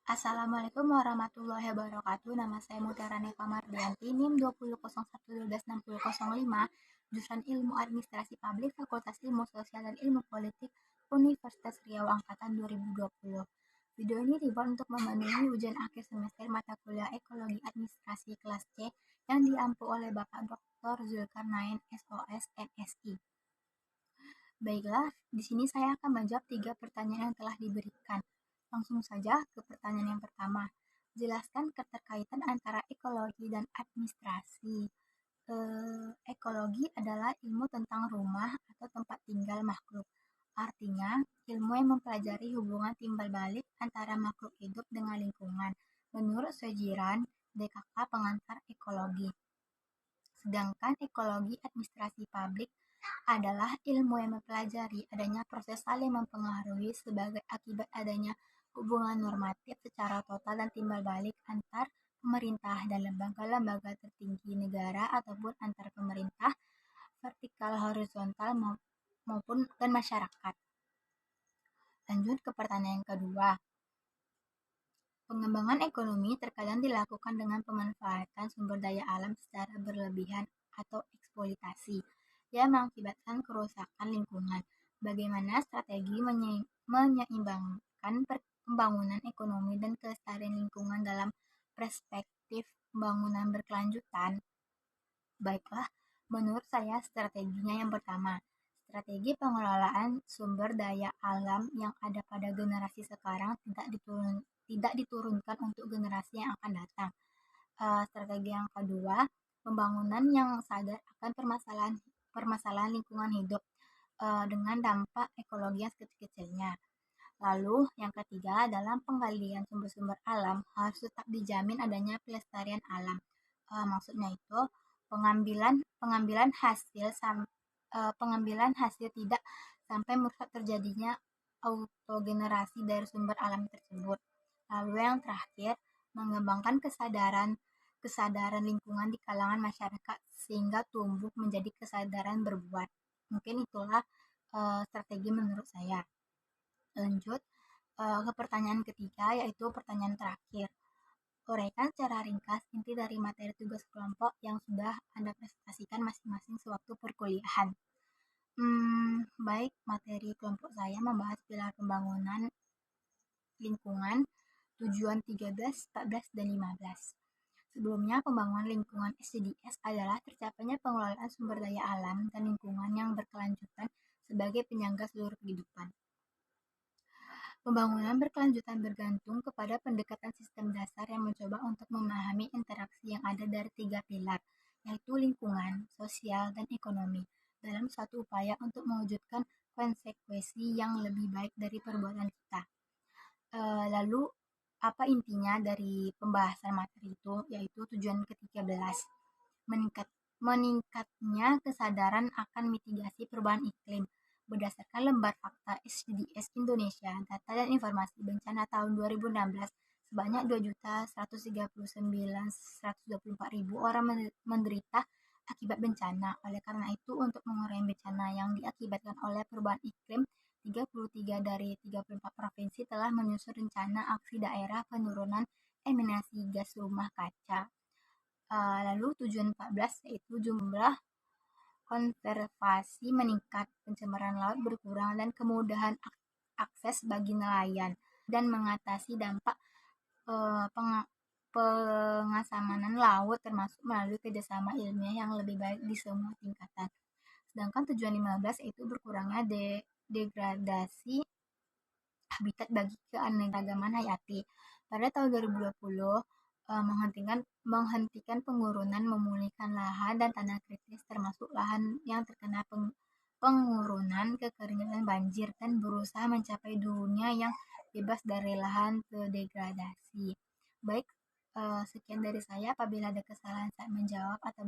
Assalamualaikum warahmatullahi wabarakatuh. Nama saya Mutiara Neva Mardianti, NIM 2001126005, jurusan Ilmu Administrasi Publik, Fakultas Ilmu Sosial dan Ilmu Politik, Universitas Riau Angkatan 2020. Video ini dibuat untuk memenuhi ujian akhir semester mata kuliah Ekologi Administrasi kelas C yang diampu oleh Bapak Dr. Zulkarnain SOS MSI. Baiklah, di sini saya akan menjawab 3 pertanyaan yang telah diberikan. Langsung saja ke pertanyaan yang pertama. Jelaskan keterkaitan antara ekologi dan administrasi. Ekologi adalah ilmu tentang rumah atau tempat tinggal makhluk. Artinya, ilmu yang mempelajari hubungan timbal balik antara makhluk hidup dengan lingkungan. Menurut Sojiran, DKK pengantar ekologi. Sedangkan ekologi administrasi publik adalah ilmu yang mempelajari adanya proses saling mempengaruhi sebagai akibat adanya hubungan normatif secara total dan timbal balik antar pemerintah dan lembaga-lembaga tertinggi negara ataupun antar pemerintah vertikal horizontal maupun dan masyarakat. Lanjut ke pertanyaan yang kedua. Pengembangan ekonomi terkadang dilakukan dengan pemanfaatan sumber daya alam secara berlebihan atau eksploitasi yang mengakibatkan kerusakan lingkungan. Bagaimana strategi menyeimbangkan pembangunan ekonomi dan kelestarian lingkungan dalam perspektif pembangunan berkelanjutan? Baiklah, menurut saya strateginya yang pertama, strategi pengelolaan sumber daya alam yang ada pada generasi sekarang tidak diturunkan untuk generasi yang akan datang. Strategi yang kedua, pembangunan yang sadar akan permasalahan lingkungan hidup dengan dampak ekologi yang sekecil-kecilnya. Lalu yang ketiga, dalam penggalian sumber-sumber alam harus tetap dijamin adanya pelestarian alam. Maksudnya itu pengambilan hasil tidak sampai merusak terjadinya autogenerasi dari sumber alam tersebut. Lalu yang terakhir, mengembangkan kesadaran lingkungan di kalangan masyarakat sehingga tumbuh menjadi kesadaran berbuat. Mungkin itulah strategi menurut saya. Lanjut ke pertanyaan ketiga, yaitu pertanyaan terakhir. Uraikan secara ringkas inti dari materi tugas kelompok yang sudah Anda presentasikan masing-masing sewaktu perkuliahan. Baik, materi kelompok saya membahas pilar pembangunan lingkungan, tujuan 13, 14, dan 15. Sebelumnya, pembangunan lingkungan SDGs adalah tercapainya pengelolaan sumber daya alam dan lingkungan yang berkelanjutan sebagai penyangga seluruh kehidupan. Pembangunan berkelanjutan bergantung kepada pendekatan sistem dasar yang mencoba untuk memahami interaksi yang ada dari 3 pilar, yaitu lingkungan, sosial, dan ekonomi, dalam suatu upaya untuk mewujudkan konsekuensi yang lebih baik dari perbuatan kita. Lalu, apa intinya dari pembahasan materi itu? Yaitu tujuan ke-13, meningkatnya kesadaran akan mitigasi perubahan iklim. Berdasarkan lembar fakta SDGs Indonesia, data dan informasi bencana tahun 2016, sebanyak 2.139.124.000 orang menderita akibat bencana. Oleh karena itu, untuk mengurangi bencana yang diakibatkan oleh perubahan iklim, 33 dari 34 provinsi telah menyusun rencana aksi daerah penurunan emisi gas rumah kaca. Lalu tujuan 14 yaitu jumlah konservasi meningkat, pencemaran laut berkurang, dan kemudahan akses bagi nelayan, dan mengatasi dampak pengasamanan laut termasuk melalui kerjasama ilmiah yang lebih baik di semua tingkatan. Sedangkan tujuan 15 yaitu berkurangnya degradasi habitat bagi keanekaragaman hayati. Pada tahun 2020, menghentikan pengurunan, memulihkan lahan dan tanah kritis termasuk lahan yang terkena pengurunan, kekeringan, dan banjir, dan berusaha mencapai dunia yang bebas dari lahan terdegradasi. Baik, sekian dari saya. Apabila ada kesalahan saat menjawab atau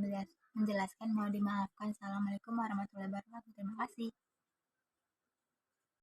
menjelaskan, mohon dimaafkan. Assalamualaikum warahmatullahi wabarakatuh. Terima kasih.